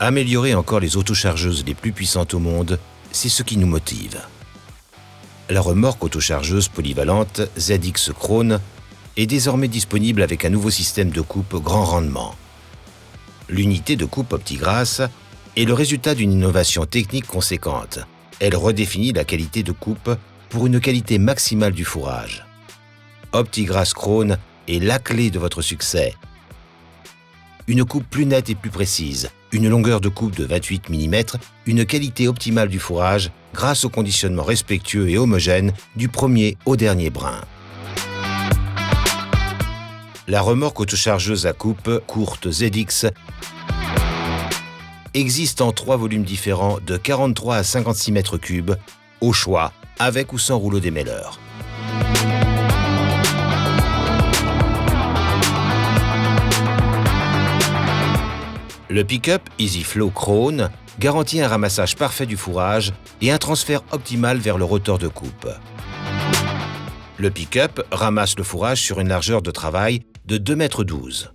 Améliorer encore les autochargeuses les plus puissantes au monde, c'est ce qui nous motive. La remorque autochargeuse polyvalente ZX Krone est désormais disponible avec un nouveau système de coupe grand rendement. L'unité de coupe OptiGrass est le résultat d'une innovation technique conséquente. Elle redéfinit la qualité de coupe pour une qualité maximale du fourrage. OptiGrass Krone est la clé de votre succès. Une coupe plus nette et plus précise, une longueur de coupe de 28 mm, une qualité optimale du fourrage grâce au conditionnement respectueux et homogène du premier au dernier brin. La remorque autochargeuse à coupe courte ZX existe en 3 volumes différents de 43 à 56 m3, au choix, avec ou sans rouleau démêleur. Le pick-up EasyFlow Krone garantit un ramassage parfait du fourrage et un transfert optimal vers le rotor de coupe. Le pick-up ramasse le fourrage sur une largeur de travail de 2,12 m.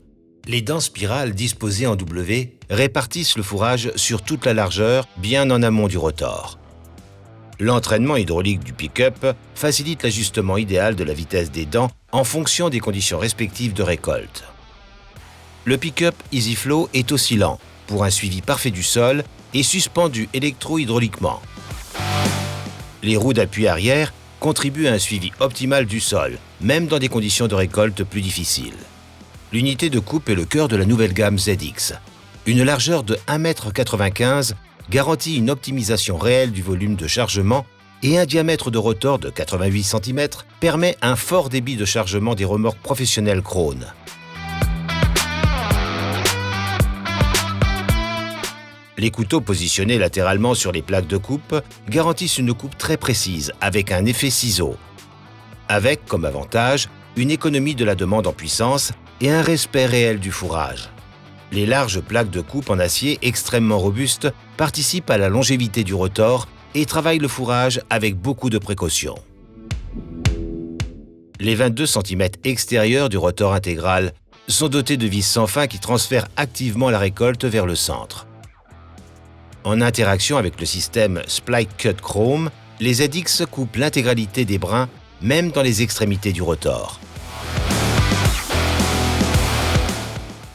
Les dents spirales disposées en W répartissent le fourrage sur toute la largeur, bien en amont du rotor. L'entraînement hydraulique du pick-up facilite l'ajustement idéal de la vitesse des dents en fonction des conditions respectives de récolte. Le pick-up EasyFlow est oscillant pour un suivi parfait du sol et suspendu électro-hydrauliquement. Les roues d'appui arrière contribuent à un suivi optimal du sol, même dans des conditions de récolte plus difficiles. L'unité de coupe est le cœur de la nouvelle gamme ZX. Une largeur de 1,95 m garantit une optimisation réelle du volume de chargement et un diamètre de rotor de 88 cm permet un fort débit de chargement des remorques professionnelles Krone. Les couteaux positionnés latéralement sur les plaques de coupe garantissent une coupe très précise avec un effet ciseau. Avec comme avantage une économie de la demande en puissance et un respect réel du fourrage. Les larges plaques de coupe en acier extrêmement robustes participent à la longévité du rotor et travaillent le fourrage avec beaucoup de précaution. Les 22 cm extérieurs du rotor intégral sont dotés de vis sans fin qui transfèrent activement la récolte vers le centre. En interaction avec le système Split Cut Chrome, les ZX coupent l'intégralité des brins, même dans les extrémités du rotor.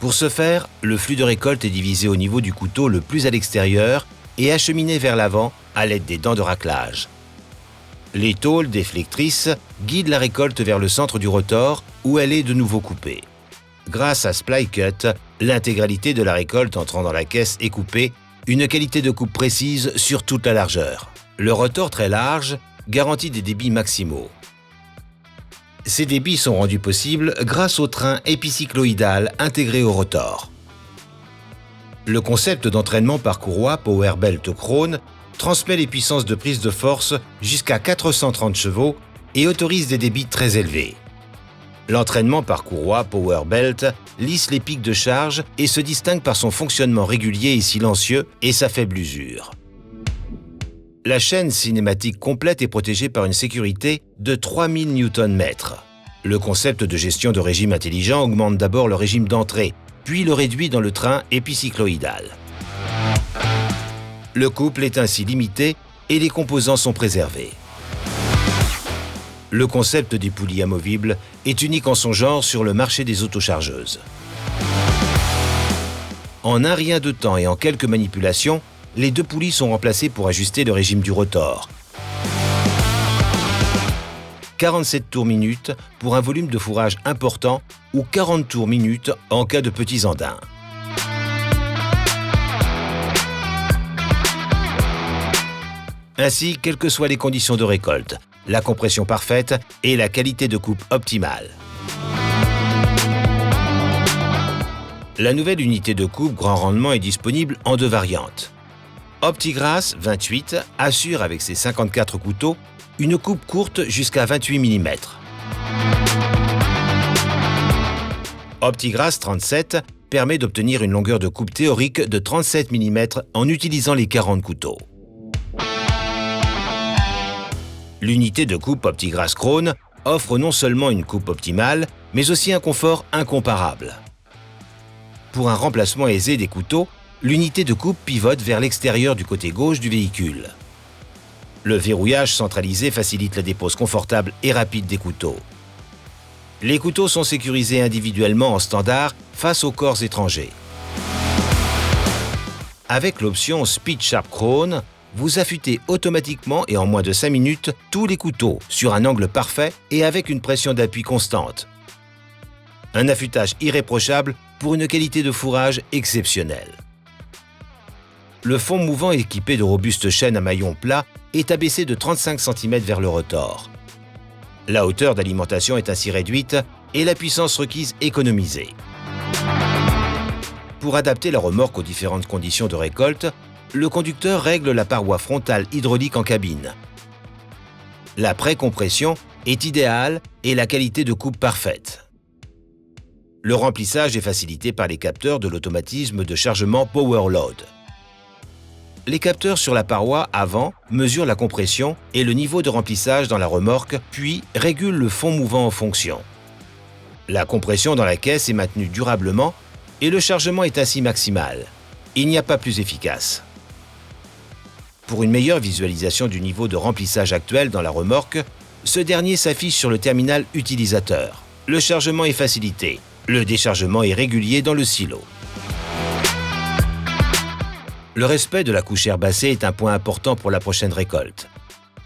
Pour ce faire, le flux de récolte est divisé au niveau du couteau le plus à l'extérieur et acheminé vers l'avant à l'aide des dents de raclage. Les tôles déflectrices guident la récolte vers le centre du rotor où elle est de nouveau coupée. Grâce à Split Cut, l'intégralité de la récolte entrant dans la caisse est coupée, une qualité de coupe précise sur toute la largeur. Le rotor très large garantit des débits maximaux. Ces débits sont rendus possibles grâce au train épicycloïdal intégré au rotor. Le concept d'entraînement par courroie Powerbelt Krone transmet les puissances de prise de force jusqu'à 430 chevaux et autorise des débits très élevés. L'entraînement par courroie Powerbelt lisse les pics de charge et se distingue par son fonctionnement régulier et silencieux et sa faible usure. La chaîne cinématique complète est protégée par une sécurité de 3000 Nm. Le concept de gestion de régime intelligent augmente d'abord le régime d'entrée, puis le réduit dans le train épicycloïdal. Le couple est ainsi limité et les composants sont préservés. Le concept des poulies amovibles est unique en son genre sur le marché des autochargeuses. En un rien de temps et en quelques manipulations, les 2 poulies sont remplacées pour ajuster le régime du rotor. 47 tours minutes pour un volume de fourrage important ou 40 tours minutes en cas de petits andins. Ainsi, quelles que soient les conditions de récolte, la compression parfaite et la qualité de coupe optimale. La nouvelle unité de coupe grand rendement est disponible en 2 variantes. OptiGrass 28 assure avec ses 54 couteaux une coupe courte jusqu'à 28 mm. OptiGrass 37 permet d'obtenir une longueur de coupe théorique de 37 mm en utilisant les 40 couteaux. L'unité de coupe OptiGrass Krone offre non seulement une coupe optimale, mais aussi un confort incomparable. Pour un remplacement aisé des couteaux, l'unité de coupe pivote vers l'extérieur du côté gauche du véhicule. Le verrouillage centralisé facilite la dépose confortable et rapide des couteaux. Les couteaux sont sécurisés individuellement en standard face aux corps étrangers. Avec l'option Speed Sharp Chrome, vous affûtez automatiquement et en moins de 5 minutes tous les couteaux sur un angle parfait et avec une pression d'appui constante. Un affûtage irréprochable pour une qualité de fourrage exceptionnelle. Le fond mouvant équipé de robustes chaînes à maillon plat est abaissé de 35 cm vers le rotor. La hauteur d'alimentation est ainsi réduite et la puissance requise économisée. Pour adapter la remorque aux différentes conditions de récolte, le conducteur règle la paroi frontale hydraulique en cabine. La précompression est idéale et la qualité de coupe parfaite. Le remplissage est facilité par les capteurs de l'automatisme de chargement Powerload. Les capteurs sur la paroi avant mesurent la compression et le niveau de remplissage dans la remorque, puis régulent le fond mouvant en fonction. La compression dans la caisse est maintenue durablement et le chargement est ainsi maximal. Il n'y a pas plus efficace. Pour une meilleure visualisation du niveau de remplissage actuel dans la remorque, ce dernier s'affiche sur le terminal utilisateur. Le chargement est facilité. Le déchargement est régulier dans le silo. Le respect de la couche herbacée est un point important pour la prochaine récolte.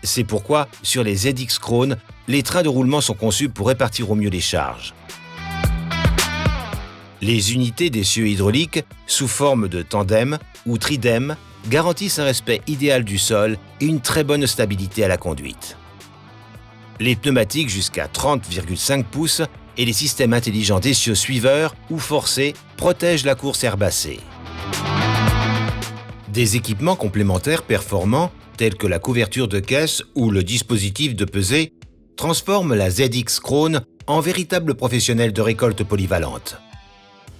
C'est pourquoi, sur les ZX Chrome, les trains de roulement sont conçus pour répartir au mieux les charges. Les unités d'essieu hydrauliques, sous forme de tandem ou tridem, garantissent un respect idéal du sol et une très bonne stabilité à la conduite. Les pneumatiques jusqu'à 30,5 pouces et les systèmes intelligents d'essieu suiveurs ou forcés protègent la course herbacée. Des équipements complémentaires performants, tels que la couverture de caisse ou le dispositif de pesée, transforment la ZX Chrome en véritable professionnel de récolte polyvalente.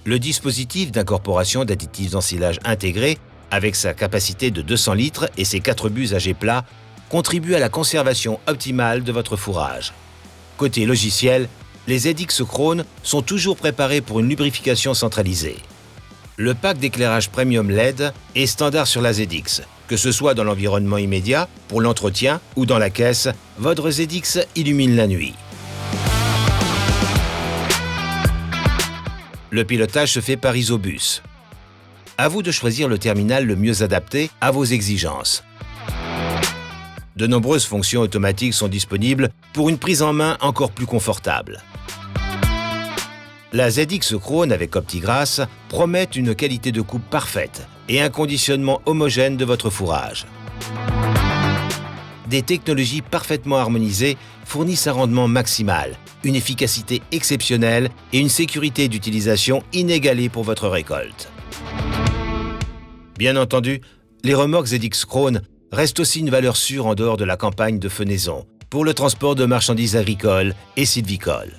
Le dispositif d'incorporation d'additifs d'ensilage intégré, avec sa capacité de 200 litres et ses 4 buts à jet plat, contribue à la conservation optimale de votre fourrage. Côté logiciel, les ZX Chrome sont toujours préparés pour une lubrification centralisée. Le pack d'éclairage Premium LED est standard sur la ZX. Que ce soit dans l'environnement immédiat, pour l'entretien ou dans la caisse, votre ZX illumine la nuit. Le pilotage se fait par Isobus. À vous de choisir le terminal le mieux adapté à vos exigences. De nombreuses fonctions automatiques sont disponibles pour une prise en main encore plus confortable. La ZX Chrome avec OptiGrass promet une qualité de coupe parfaite et un conditionnement homogène de votre fourrage. Des technologies parfaitement harmonisées fournissent un rendement maximal, une efficacité exceptionnelle et une sécurité d'utilisation inégalée pour votre récolte. Bien entendu, les remorques ZX Chrome restent aussi une valeur sûre en dehors de la campagne de fenaison pour le transport de marchandises agricoles et sylvicoles.